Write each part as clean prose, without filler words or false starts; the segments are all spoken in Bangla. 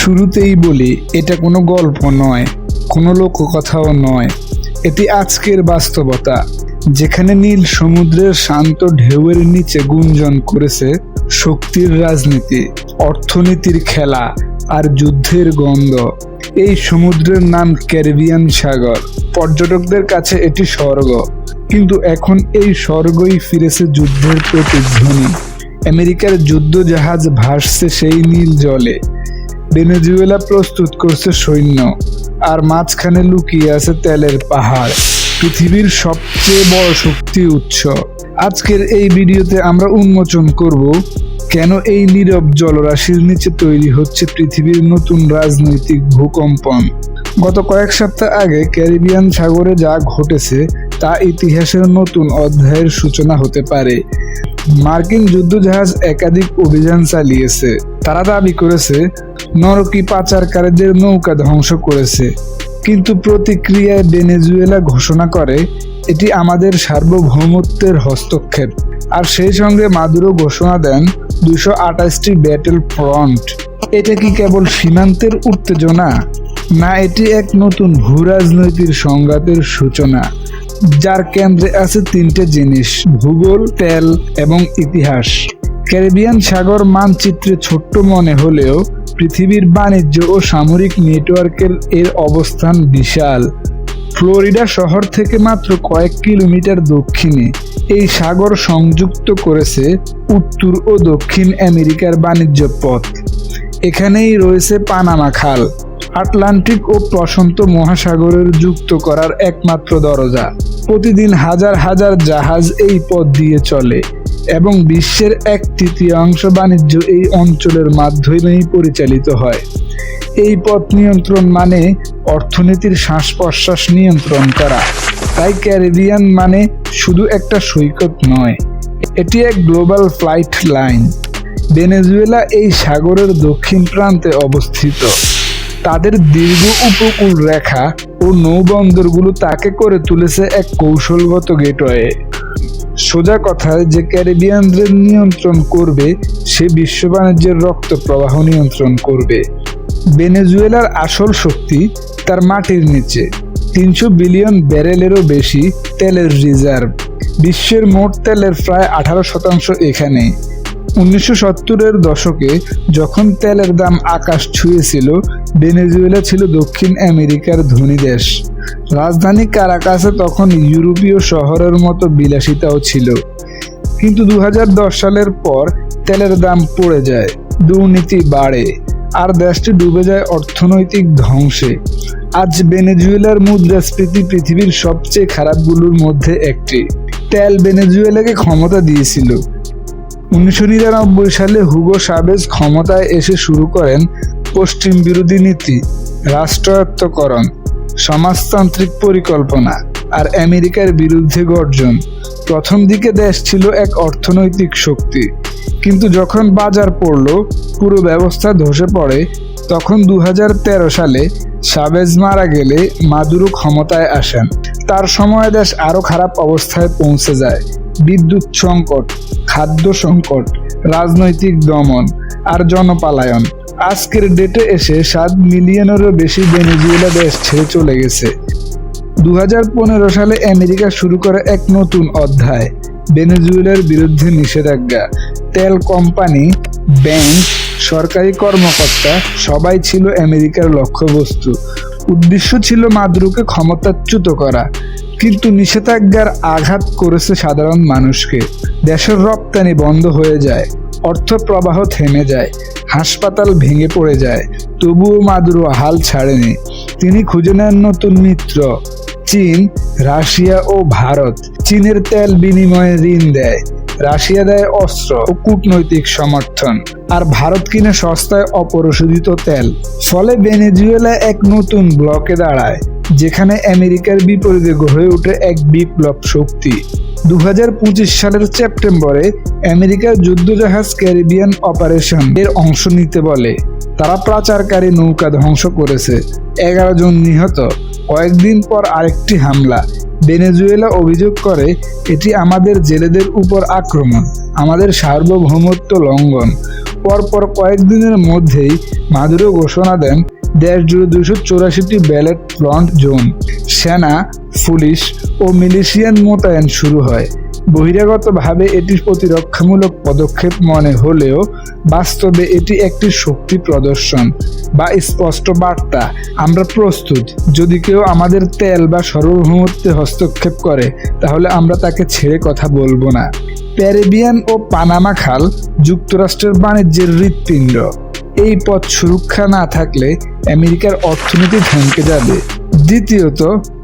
শুরুতেই বলি, এটা কোনো গল্প নয়, কোনো লোককথাও নয়। এটি আজকের বাস্তবতা, যেখানে নীল সমুদ্রের শান্ত ঢেউয়ের নিচে গুঞ্জন করেছে শক্তির রাজনীতি, অর্থনীতির খেলা আর যুদ্ধের গন্ধ। এই সমুদ্রের নাম ক্যারিবিয়ান সাগর। পর্যটকদের কাছে এটি স্বর্গ, কিন্তু এখন এই স্বর্গই ফিরেছে যুদ্ধের প্রতিধ্বনি। আমেরিকার যুদ্ধ জাহাজ ভাসছে সেই নীল জলে, ভেনেজুয়েলা প্রস্তুত করছে সৈন্য, আর মাঝখানে লুকিয়ে আছে তেলের পাহাড়, পৃথিবীর সবচেয়ে বড় শক্তি উৎস। আজকের এই ভিডিওতে আমরা উন্মোচন করব কেন এই নীরব জলরাশির নিচে তৈরি হচ্ছে পৃথিবীর নতুন রাজনৈতিক ভূকম্পন। গত কয়েক সপ্তাহ আগে ক্যারিবিয়ান সাগরে যা ঘটেছে তা ইতিহাসের নতুন অধ্যায়ের সূচনা হতে পারে। মার্কিন যুদ্ধজাহাজ একাধিক অভিযান চালিয়েছে। তারা দাবি করেছে নরকি পাচারকারীদের নৌকা ধ্বংস করেছে, কিন্তু প্রতিক্রিয়ায় ভেনেজুয়েলা ঘোষণা করে এটি আমাদের সার্বভৌমত্বের হস্তক্ষেপ। আর সেই সঙ্গে মাদুরো ঘোষণা দেন 228টি ব্যাটেল ফ্রন্ট। এটা কি কেবল সীমান্তের উত্তেজনা, না এটি এক নতুন ভূরাজনৈতিক সংঘাতের সূচনা, যার কেন্দ্রে আছে তিনটে জিনিস: ভূগোল, তেল এবং ইতিহাস। ক্যারিবিয়ান সাগর মানচিত্রে ছোট্ট মনে হলেও পৃথিবীর বাণিজ্য ও সামরিক নেটওয়ার্কের এর অবস্থান বিশাল। ফ্লোরিডা শহর থেকে মাত্র কয়েক কিলোমিটার দক্ষিণে এই সাগর সংযুক্ত করেছে উত্তর ও দক্ষিণ আমেরিকার বাণিজ্য পথ। এখানেই রয়েছে পানামা খাল, আটলান্টিক ও প্রশান্ত মহাসাগরের যুক্ত করার একমাত্র দরজা। প্রতিদিন হাজার হাজার জাহাজ এই পথ দিয়ে চলে এবং বিশ্বের 1/3 বাণিজ্য এই অঞ্চলের মাধ্যমেই পরিচালিত হয়। এই পথ নিয়ন্ত্রণ মানে অর্থনীতির শ্বাস প্রশ্বাস নিয়ন্ত্রণ করা। তাই ক্যারিবিয়ান মানে শুধু একটা সৈকত নয়, এটি এক গ্লোবাল ফ্লাইট লাইন। ভেনেজুয়েলা এই সাগরের দক্ষিণ প্রান্তে অবস্থিত। তাদের দীর্ঘ উপকূল রেখা ও নৌবন্দরগুলো তাকে করে তুলেছে এক কৌশলগত গেটওয়ে। সোজা কথায়, যে ক্যারিবিয়ানদের নিয়ন্ত্রণ করবে সে বিশ্ব বাণিজ্যের রক্ত প্রবাহ নিয়ন্ত্রণ করবে। ভেনেজুয়েলার আসল শক্তি তার মাটির নিচে। 300 বিলিয়ন ব্যারেলেরও বেশি তেলের রিজার্ভ। বিশ্বের মোট তেলের প্রায় 18% এখানে। 1970-এর দশকে যখন তেলের দাম আকাশ ছুঁয়েছিল, ভেনেজুয়েলা ছিল দক্ষিণ আমেরিকার ধনী দেশ। রাজধানী কারাকাসে তখন ইউরোপীয় শহরের মতো বিলাসিতাও ছিল। কিন্তু 2010 সালের পর তেলের দাম পড়ে যায়, দুর্নীতি বাড়ে, আর দেশটি ডুবে যায় অর্থনৈতিক ধ্বংসে। আজ ভেনেজুয়েলার মুদ্রাস্ফীতি পৃথিবীর সবচেয়ে খারাপগুলোর মধ্যে একটি। তেল ভেনেজুয়েলাকে ক্ষমতা দিয়েছিল। 1999 সালে হুগো চাভেজ ক্ষমতায় এসে শুরু করেন পশ্চিম বিরোধী নীতি, রাষ্ট্রায়ত্তকরণ, সমাজতান্ত্রিক পরিকল্পনা আর আমেরিকার বিরুদ্ধে গর্জন। প্রথম দিকে দেশ ছিল এক অর্থনৈতিক শক্তি, কিন্তু যখন বাজার পড়ল, পুরো ব্যবস্থা ধসে পড়ে। তখন 2013 সালে চাভেজ মারা গেলে মাদুরো ক্ষমতায় আসেন। তার সময়ে দেশ আরো খারাপ অবস্থায় পৌঁছে যায়। বিদ্যুৎ সংকট, খাদ্য সংকট, রাজনৈতিক দমন আর জনপালায়ন। আজকের ডেটে এসে 7 মিলিয়নেরও বেশি ভেনেজুয়েলা দেশ ছেড়ে চলে গেছে। 2015 সালে আমেরিকা শুরু করে এক নতুন অধ্যায়, ভেনেজুয়েলার বিরুদ্ধে নিষেধাজ্ঞা। তেল কোম্পানি, ব্যাংক, সরকারি কর্মকর্তা সবাই ছিল আমেরিকার লক্ষ্যবস্তু। উদ্দেশ্য ছিল মাদুরোকে ক্ষমতাচ্যুত করা, কিন্তু নিষেধাজ্ঞার আঘাত করেছে সাধারণ মানুষকে। দেশের রপ্তানি বন্ধ হয়ে যায়, অর্থ প্রবাহ থেমে যায়, হাসপাতাল ভেঙে পড়ে যায়। তবুও মাদুরো হাল ছাড়েনি। তিনি খুঁজে নেন নতুন মিত্র: চীন, রাশিয়া ও ভারত। চীনের তেল বিনিময়ে ঋণ দেয়, রাশিয়া দেয় অস্ত্র ও কূটনৈতিক সমর্থন, আর ভারত কিনে সস্তায় অপরিশোধিত তেল। ফলে ভেনেজুয়েলা এক নতুন ব্লকে দাঁড়ায়, যেখানে আমেরিকার বিপরীতে গড়ে ওঠে এক বিপ্লব শক্তি। 2025 সালের সেপ্টেম্বরে আমেরিকার যুদ্ধজাহাজ ক্যারিবিয়ান অপারেশন এর অংশ নিতে বলে। তারা পাচারকারী নৌকা ধ্বংস করেছে, 11 জন নিহত। কয়েকদিন পর আরেকটি হামলা। ভেনেজুয়েলা অভিযোগ করে এটি আমাদের জেলেদের উপর আক্রমণ, আমাদের সার্বভৌমত্ব লঙ্ঘন। পরপর কয়েকদিনের মধ্যেই মাদুরো ঘোষণা দেন দেশ জুড়ে 284টি ব্যালেট ফ্রন্ট জোন, সেনা, পুলিশ ও মিলিশিয়ান মোতায়েন শুরু হয়। বহিরাগতভাবে এটি প্রতিরক্ষামূলক পদক্ষেপ মনে হলেও বাস্তবে এটি একটি শক্তি প্রদর্শন বা স্পষ্ট বার্তা, আমরা প্রস্তুত। যদি কেউ আমাদের তেল বা সার্বভৌমত্বে হস্তক্ষেপ করে তাহলে আমরা তাকে ছেড়ে কথা বলবো না। ক্যারিবিয়ান ও পানামা খাল যুক্তরাষ্ট্রের বাণিজ্যের হৃৎপিণ্ড। এই পথ সুরক্ষা না থাকলে আমেরিকার অর্থনীতি থমকে যাবে। দ্বিতীয়ত,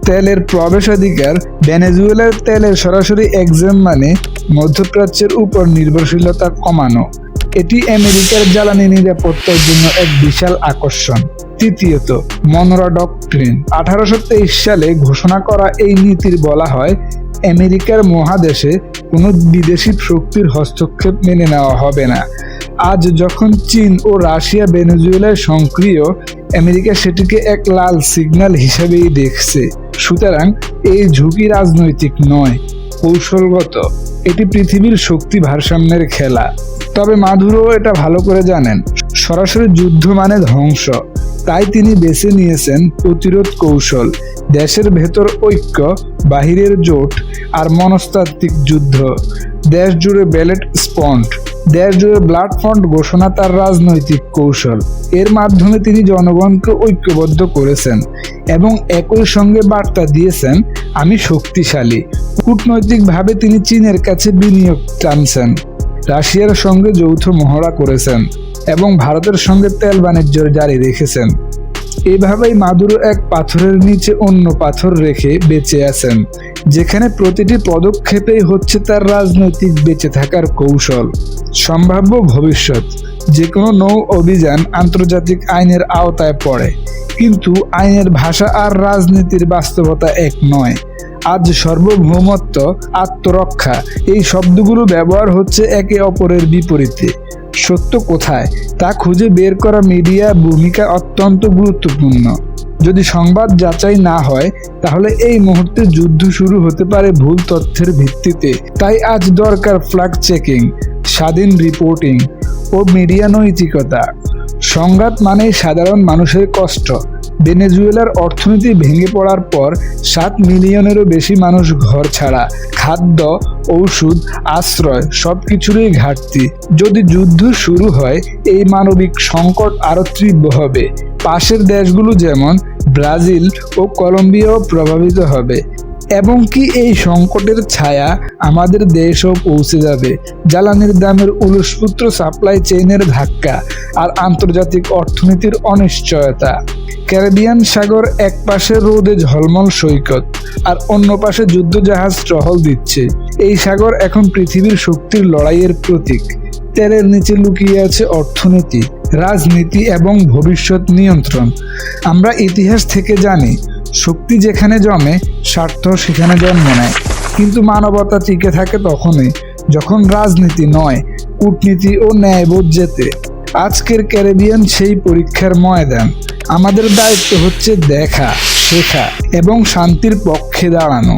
তেলের প্রবেশাধিকার। ভেনেজুয়েলার তেলের সরাসরি এক্সাম মানে মধ্যপ্রাচ্যের উপর নির্ভরশীলতা কমানো। এটি আমেরিকার জ্বালানি নিরাপত্তার জন্য এক বিশাল আকর্ষণ। তৃতীয়ত, মনোরা ডক্ট্রিন। 1823 সালে ঘোষণা করা এই নীতির বলা হয়, আমেরিকার মহাদেশে কোনো বিদেশি শক্তির হস্তক্ষেপ মেনে নেওয়া হবে না। আজ যখন চীন ও রাশিয়া ভেনেজুয়েলায় সক্রিয়, আমেরিকা সেটিকে এক লাল সিগন্যাল হিসেবেই দেখছে। সুতরাং এই ঝুঁকি রাজনৈতিক নয়, কৌশলগত। এটি পৃথিবীর শক্তি ভারসাম্যের খেলা। তবে মাদুরো এটা ভালো করে জানেন, সরাসরি যুদ্ধ মানে ধ্বংস। তাই তিনি বেছে নিয়েছেন প্রতিরোধ কৌশল, দেশের ভেতর ঐক্য, বাহিরের জোট আর মনস্তাত্ত্বিক যুদ্ধ। দেশ জুড়ে ব্যালেট স্পন্ড, দেশ জুড়ে ব্লাড ফ্রন্ট ঘোষণা তার রাজনৈতিক কৌশল। এর মাধ্যমে তিনি জনগণকে ঐক্যবদ্ধ করেছেন এবং একই সঙ্গে বার্তা দিয়েছেন, আমি শক্তিশালী। কূটনৈতিকভাবে তিনি চীনের কাছে বিনিয়োগ টানছেন, রাশিয়ার সঙ্গে যৌথ মহড়া করেছেন এবং ভারতের সঙ্গে তেল বাণিজ্য জারি রেখেছেন। এভাবেই মাদুরো এক পাথরের নিচে অন্য পাথর রেখে বেঁচে আছেন, যেখানে প্রতিটি পদক্ষেপেই হচ্ছে তার রাজনৈতিক বেঁচে থাকার কৌশল। সম্ভাব্য ভবিষ্যৎ। যে কোনো নৌ অভিযান আন্তর্জাতিক আইনের আওতায় পড়ে, কিন্তু আইনের ভাষা আর রাজনীতির বাস্তবতা এক নয়। আজ সার্বভৌমত্ব, আত্মরক্ষা এই শব্দগুলো ব্যবহার হচ্ছে একে অপরের বিপরীতে। সত্য কোথায় তা খুঁজে বের করা মিডিয়া ভূমিকা অত্যন্ত গুরুত্বপূর্ণ। যদি সংবাদ যাচাই না হয় তাহলে এই মুহূর্তে যুদ্ধ শুরু হতে পারে ভুল তথ্যের ভিত্তিতে। তাই আজ দরকার ফ্ল্যাগ চেকিং, স্বাধীন রিপোর্টিং ও মিডিয়া নৈতিকতা। সংঘাত মানেই সাধারণ মানুষের কষ্ট। ভেনেজুয়েলার অর্থনীতি ভেঙে পড়ার পর 7 মিলিয়নেরও বেশি মানুষ ঘর ছাড়া, খাদ্য, ঔষধ, আশ্রয় সবকিছুরই ঘাটতি। যদি যুদ্ধ শুরু হয় এই মানবিক সংকট আরো তীব্র হবে। পাশের দেশগুলো যেমন ব্রাজিল ও কলম্বিয়াও প্রভাবিত হবে এবং কি এই সংকটের ছায়া আমাদের দেশেও পৌঁছে যাবে। জ্বালানির দামের উলসপুত্র, সাপ্লাই চেইনের ধাক্কা আর আন্তর্জাতিক অর্থনীতির অনিশ্চয়তা। ক্যারিবিয়ান সাগর এক পাশে রোদে ঝলমল সৈকত আর অন্য পাশে যুদ্ধজাহাজ টহল দিচ্ছে। এই সাগর এখন পৃথিবীর শক্তির লড়াইয়ের প্রতীক। তেলের নিচে লুকিয়ে আছে অর্থনীতি, রাজনীতি এবং ভবিষ্যৎ নিয়ন্ত্রণ। আমরা ইতিহাস থেকে জানি, শক্তি যেখানে জমে স্বার্থ সেখানে জন্ম নেয়, কিন্তু মানবতা টিকে থাকে তখনই যখন রাজনীতি নয়, কূটনীতি ও ন্যায়বোধ জেতে। আজকের ক্যারিবিয়ান সেই পরীক্ষার ময়দান। আমাদের দায়িত্ব হচ্ছে দেখা, শেখা এবং শান্তির পক্ষে দাঁড়ানো।